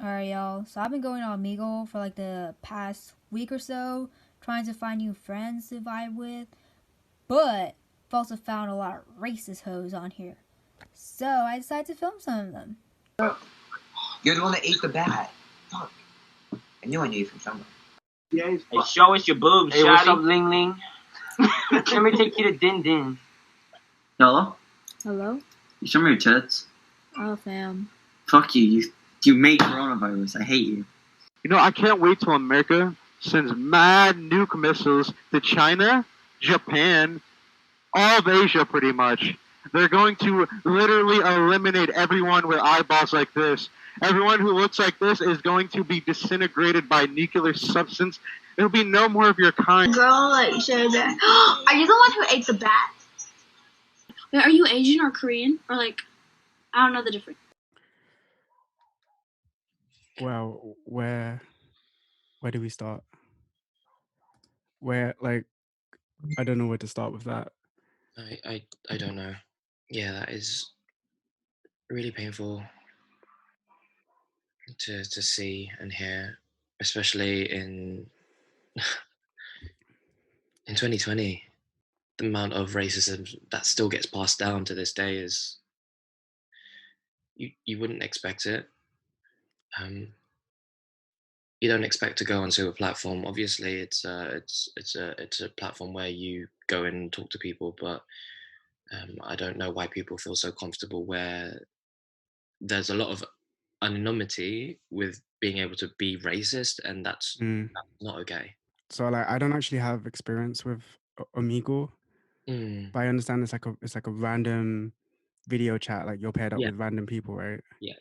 Alright, y'all. So I've been going on Omegle for like the past week or so, trying to find new friends to vibe with. But I've also found a lot of racist hoes on here. So I decided to film some of them. You're the one that ate the bat. Fuck. I knew you from somewhere. Hey, show us your boobs, Hey, shawty. what's up, Ling Ling? Let me take you to Din Din. Hello? Hello? You show me your tits? Oh, fam. Fuck you. You made coronavirus. I hate you. You know, I can't wait till America sends mad nuke missiles to China, Japan, all of Asia pretty much. They're going to literally eliminate everyone with eyeballs like this. Everyone who looks like this is going to be disintegrated by nuclear substance. There'll be no more of your kind. Girl, like, said that. Are you the one who ate the bat? Wait, are you Asian or Korean? Or like, I don't know the difference. Well, where do we start? I don't know where to start with that. I don't know. Yeah, that is really painful to see and hear, especially in 2020. The amount of racism that still gets passed down to this day is you wouldn't expect it. You don't expect to go onto a platform. Obviously, it's a platform where you go and talk to people, but I don't know why people feel so comfortable where there's a lot of anonymity with being able to be racist, and that's not okay. So like, I don't actually have experience with Omegle, but I understand it's like a random video chat. Like you're paired up with random people, right? Yeah.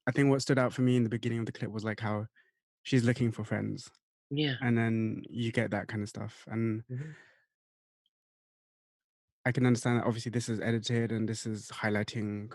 I think what stood out for me in the beginning of the clip was like how she's looking for friends. Yeah. And then you get that kind of stuff, and I can understand that obviously this is edited and this is highlighting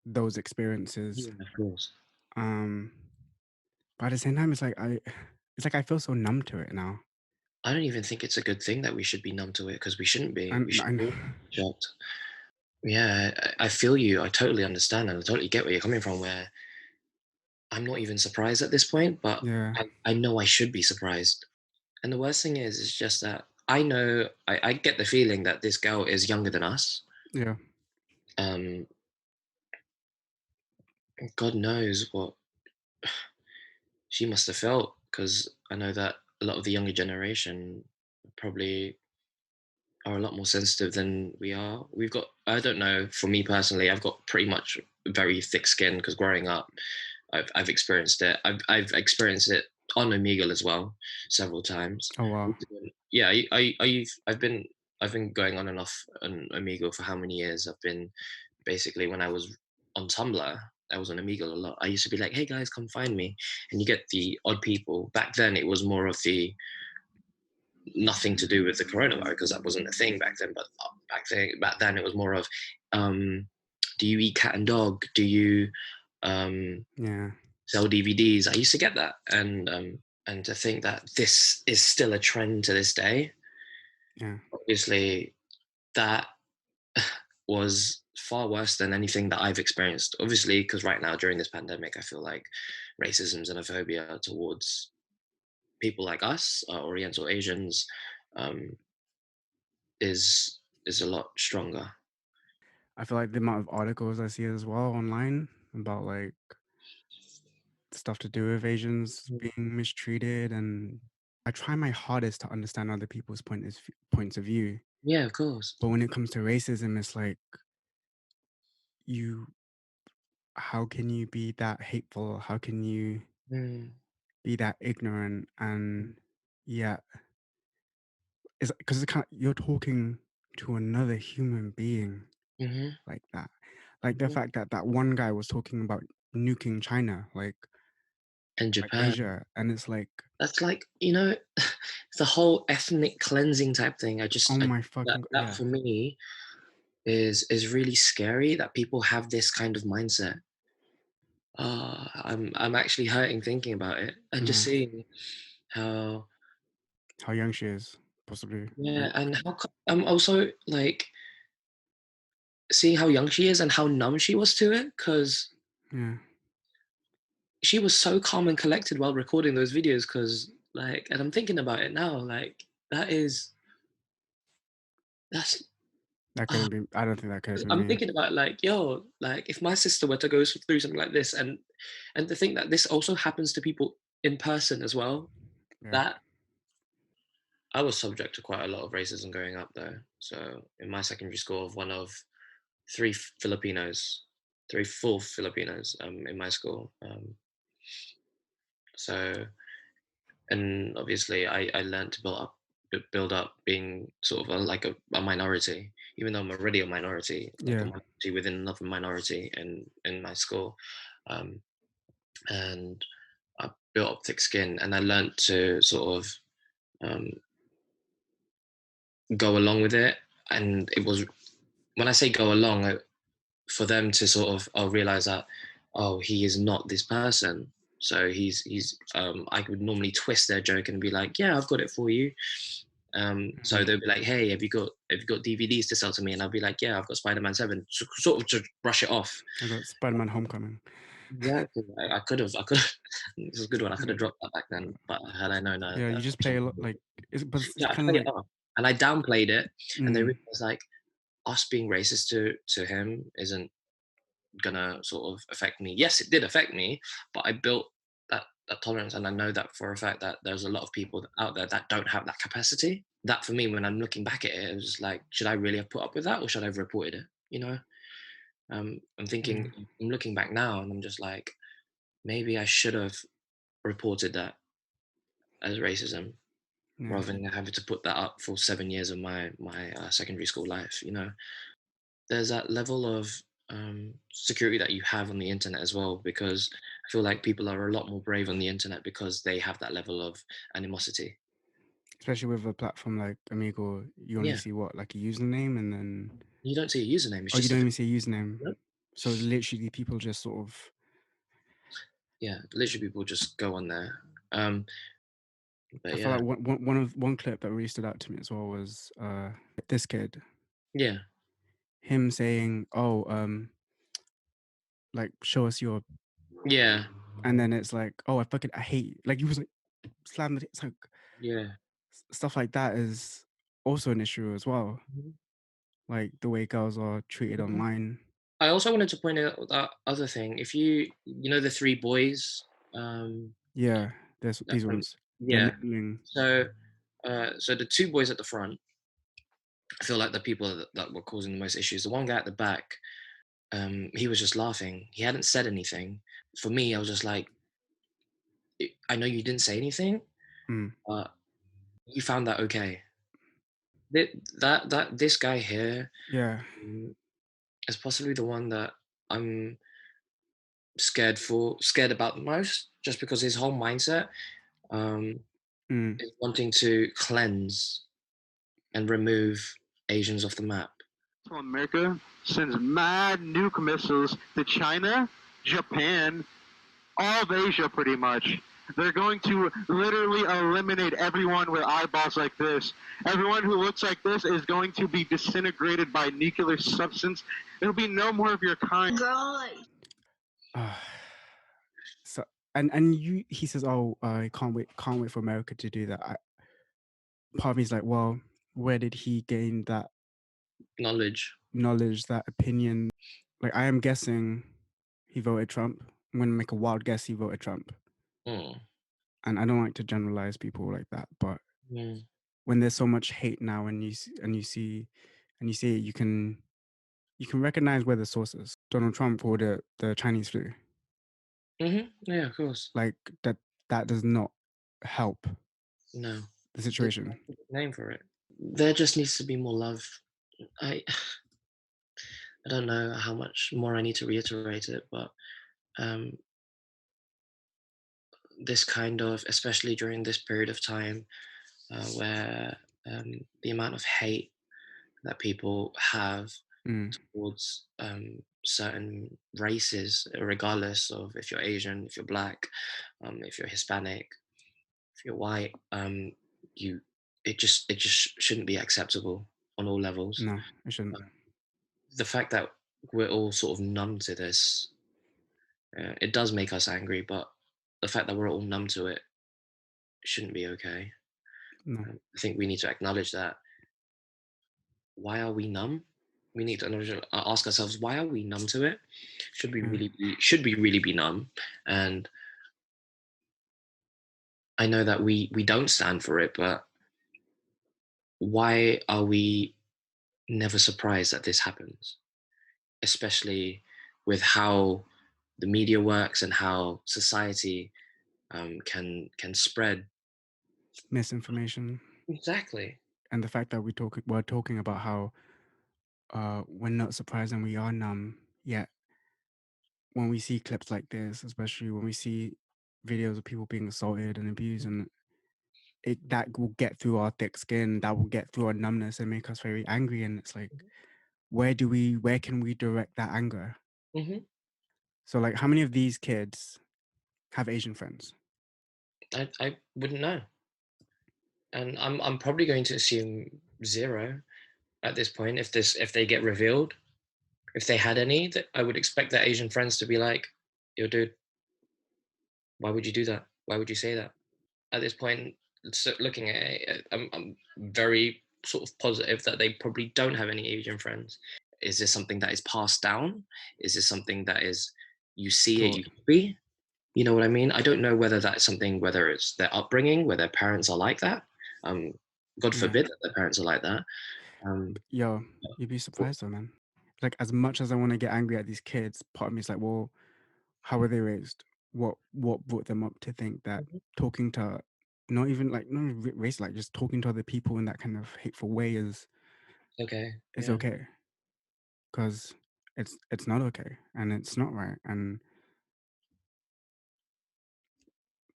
those experiences. Yeah, of course. But at the same time, it's like I feel so numb to it now. I don't even think it's a good thing that we should be numb to it, because we shouldn't be. We should be shocked. Yeah, I feel you. I totally understand, and I totally get where you're coming from. Where I'm not even surprised at this point, but I know I should be surprised. And the worst thing is just that I know I get the feeling that this girl is younger than us. Yeah. God knows what she must have felt, because I know that a lot of the younger generation probably are a lot more sensitive than we are. We've got, I don't know, for me personally, I've got pretty much very thick skin, because growing up, I've experienced it. I've experienced it on Omegle as well, several times. Oh wow. Yeah, I've been going on and off on Omegle for how many years? I've been basically, when I was on Tumblr, I was on Omegle a lot. I used to be like, hey guys, come find me. And you get the odd people. Back then it was more of the nothing to do with the coronavirus, because that wasn't a thing back then. But back then it was more of, do you eat cat and dog? Do you sell DVDs? I used to get that, and to think that this is still a trend to this day. Yeah. Obviously, that was far worse than anything that I've experienced. Obviously, because right now during this pandemic, I feel like racism, xenophobia towards people like us, Oriental Asians, is a lot stronger. I feel like the amount of articles I see as well online about like stuff to do with Asians being mistreated, and I try my hardest to understand other people's points of view. Yeah, of course. But when it comes to racism, it's like, how can you be that hateful? How can you be that ignorant? And yeah, it's because you're talking to another human being like that. Like the fact that that one guy was talking about nuking China, like, and Japan, Asia, and it's like, that's like, it's the whole ethnic cleansing type thing. That for me is really scary, that people have this kind of mindset. I'm actually hurting thinking about it, and just seeing how young she is, possibly. Yeah, and how I'm also like seeing how young she is and how numb she was to it, because she was so calm and collected while recording those videos because, like, and I'm thinking about it now, like, that's That couldn't be. I don't think that could have been I'm me. thinking about, like, yo, like, if my sister were to go through something like this, and to think that this also happens to people in person as well, Yeah. that I was subject to quite a lot of racism growing up, though. So in my secondary school, of one of three Filipinos, three full Filipinos in my school. So, and obviously, I learned to build up being sort of like a minority, even though I'm already a minority, like a Yeah. minority within another minority in my school, um, and I built up thick skin, and I learned to sort of um, go along with it. And it was, when I say go along, for them to sort of realize that, oh, he is not this person. So he's I would normally twist their joke and be like, yeah, I've got it for you. So they'll be like, hey, have you got DVDs to sell to me? And I'll be like, yeah, I've got Spider-Man 7, sort of to brush it off. I got Spider-Man Homecoming. Exactly. I could have this is a good one. I could have dropped that back then, but had I known Yeah, you just play a lot like but it's yeah, I kind of played like it off. And I downplayed it, and they mm, realized, like, us being racist to him isn't gonna sort of affect me. Yes, it did affect me, but I built that tolerance, and I know that for a fact that there's a lot of people out there that don't have that capacity. That, for me, when I'm looking back at it, it was just like, should I really have put up with that, or should I have reported it? You know, I'm thinking, yeah, I'm looking back now, and I'm just like, maybe I should have reported that as racism yeah. rather than having to put that up for 7 years of my secondary school life. You know, there's that level of security that you have on the internet as well, because I feel like people are a lot more brave on the internet because they have that level of animosity. Especially with a platform like Omegle, you only Yeah, see what, like a username, and then you don't see a username; it's oh, you just a don't even see a username. Yep. So it's literally people just sort of Yeah. Literally, people just go on there. But I feel yeah, like one clip that really stood out to me as well was this kid, yeah, him saying, "Oh, like show us your," yeah, and then it's like, "Oh, I hate you." Like he was like slammed. It's like yeah. stuff like that is also an issue as well. Mhm. Like the way girls are treated Mhm. online. I also wanted to point out that other thing. If you know the three boys, Yeah, there's that these went, ones. They're yeah. nibbling. So, so the two boys at the front, I feel like the people that were causing the most issues. The one guy at the back, he was just laughing. He hadn't said anything. For me, I was just like, I know you didn't say anything, Mm, but you found that okay. This guy here yeah. mm, is possibly the one that I'm scared about the most, just because his whole mindset um, Mm, is wanting to cleanse and remove Asians off the map. So America sends mad nuke missiles to China, Japan, all of Asia pretty much. They're going to literally eliminate everyone with eyeballs like this. Everyone who looks like this is going to be disintegrated by nuclear substance. There'll be no more of your kind. Girl, like, so he says, "Oh, I can't wait for America to do that." Part of me is like, well, where did he gain that Knowledge. that opinion? Like, I am guessing he voted Trump. I'm gonna make a wild guess. He voted Trump, Mm. and I don't like to generalize people like that, but Mm. when there's so much hate now, and you see it, you can recognize where the source is. Donald Trump or the Chinese flu. Yeah, of course. Like that does not help No, the there's situation. no name for it. There just needs to be more love. I I don't know how much more I need to reiterate it, but um, this kind of, especially during this period of time, where the amount of hate that people have Mm, towards certain races, regardless of if you're Asian, if you're black, if you're Hispanic, if you're white, you it just shouldn't be acceptable on all levels. no, it shouldn't. The fact that we're all sort of numb to this, it does make us angry, but the fact that we're all numb to it shouldn't be okay. No. I think we need to acknowledge that. Why are we numb? We need to ask ourselves, why are we numb to it? Should we really be numb? And I know that we don't stand for it, but why are we never surprised that this happens? Especially with how the media works and how society can spread Misinformation. Exactly. And the fact that we're talking about how we're not surprised and we are numb, yet when we see clips like this, especially when we see videos of people being assaulted and abused, and that will get through our thick skin, that will get through our numbness and make us very angry. And it's like, where can we direct that anger? Mm-hmm. So like, how many of these kids have Asian friends? I wouldn't know, and I'm probably going to assume 0 at this point. If they get revealed, if they had any, that I would expect their Asian friends to be like, "Yo, dude, why would you do that? Why would you say that?" At this point, looking at it, I'm very sort of positive that they probably don't have any Asian friends. Is this something that is passed down? Is this something that is you see it, you copy? You know what I mean? I don't know whether that's something, whether it's their upbringing, where their parents are like that. God forbid that their parents are like that. Yo, you'd be surprised though, man. Like, as much as I want to get angry at these kids, part of me is like, well, how were they raised? What brought them up to think that talking to, not even like not race, like just talking to other people in that kind of hateful way is okay? Okay, because it's not okay and it's not right, and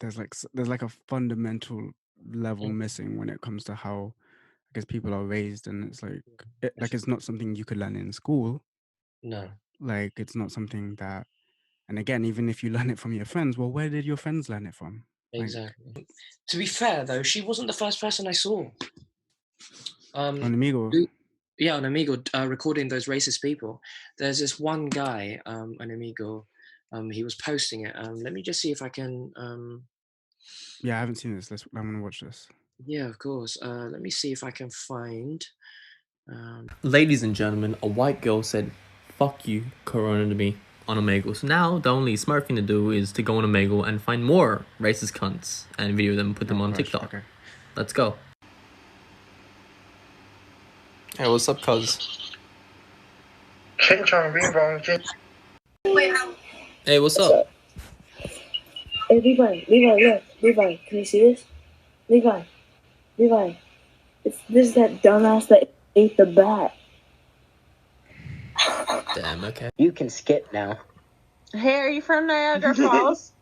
there's like a fundamental level missing when it comes to how I guess people are raised, and it's like it's not something you could learn in school. No. Like, it's not something that, and again, even if you learn it from your friends, well, where did your friends learn it from? Exactly. To be fair, though, she wasn't the first person I saw. On Omegle. Yeah, on Omegle, recording those racist people. There's this one guy on Omegle. He was posting it. Let me just see if I can. Yeah, I haven't seen this. I'm gonna watch this. Yeah, of course. Let me see if I can find. Ladies and gentlemen, a white girl said, "Fuck you, Corona," to me on Omegle. So now the only smart thing to do is to go on Omegle and find more racist cunts and video them, put them on TikTok. Okay. Let's go. Hey, what's up, cuz? Hey, what's up? Hey, Levi, look. Levi, can you see this? Levi. This is that dumbass that ate the bat. Damn, okay. You can skip now. Hey, are you from Niagara Falls?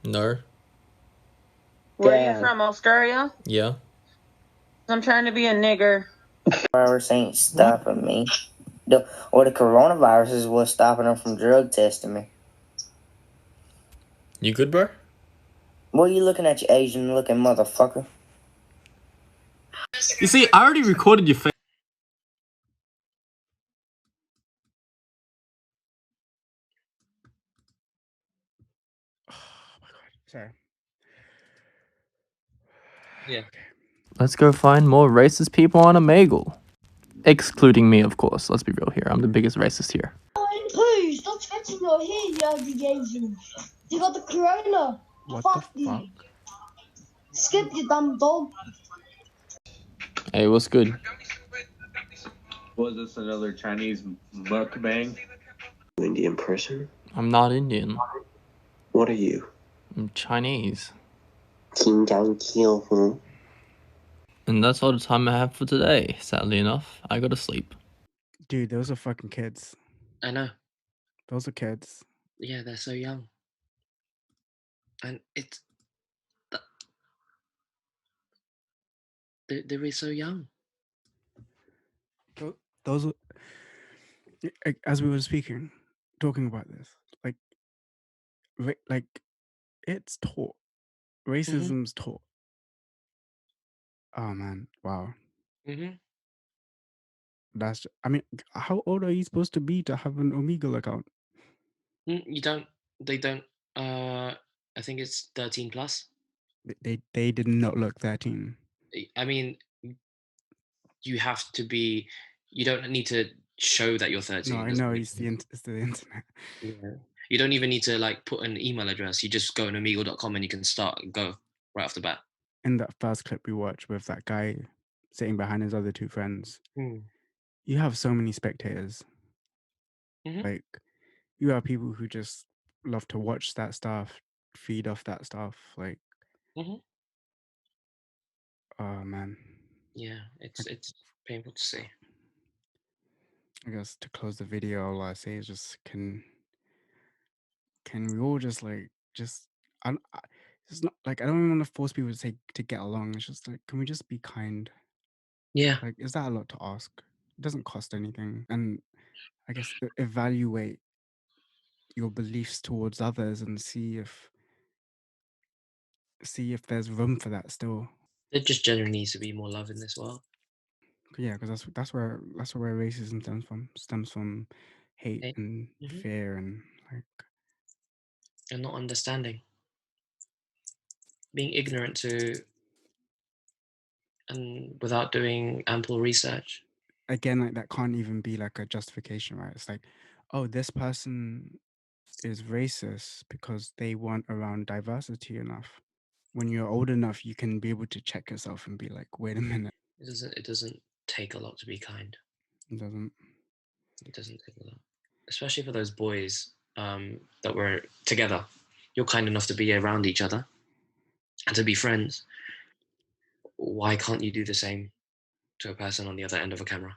No. Where are you from, Australia? Yeah. I'm trying to be a nigger. Virus ain't stopping me. The coronavirus is what's stopping them from drug testing me. You good, bro? What are you looking at, you Asian-looking motherfucker? You see, I already recorded your face. Oh my god, sorry. Yeah. Let's go find more racist people on Omegle. Excluding me, of course. Let's be real here. I'm the biggest racist here. Please, stop touching your hair, you ugly Asian. You got the corona. What Fuck the fuck? you. Skip, you dumb dog. Hey, what's good? Was this another Chinese mukbang? Indian person? I'm not Indian. What are you? I'm Chinese. And that's all the time I have for today. Sadly enough, I go to sleep. Dude, those are fucking kids. I know. Those are kids. Yeah, they're so young. And it's... They're so young. Those are... As we were talking about this, like it's taught. Racism's taught. Oh, man. Wow. That's... I mean, how old are you supposed to be to have an Omegle account? You don't... They don't... I think it's 13 plus. They did not look 13. I mean, you have to be. You don't need to show that you're 13. No, I know it's the internet. Yeah. You don't even need to like put an email address. You just go on Omegle.com and you can start and go right off the bat. In that first clip we watched with that guy sitting behind his other two friends, you have so many spectators. Like, you have people who just love to watch that stuff, feed off that stuff. Like, oh man. Yeah, it's painful to see. I guess to close the video, all I say is just can we all just it's not like I don't even want to force people to say to get along. It's just like, can we just be kind? Yeah. Like, is that a lot to ask? It doesn't cost anything, and I guess evaluate your beliefs towards others and see if there's room for that still. There just generally needs to be more love in this world. Yeah, because that's where racism stems from hate and fear and like, and not understanding, being ignorant to, and without doing ample research. Again, like that can't even be like a justification, right? It's like, oh, this person is racist because they weren't around diversity enough. When you're old enough, you can be able to check yourself and be like, wait a minute. It doesn't take a lot to be kind. It doesn't. It doesn't take a lot, especially for those boys that were together. You're kind enough to be around each other and to be friends. Why can't you do the same to a person on the other end of a camera?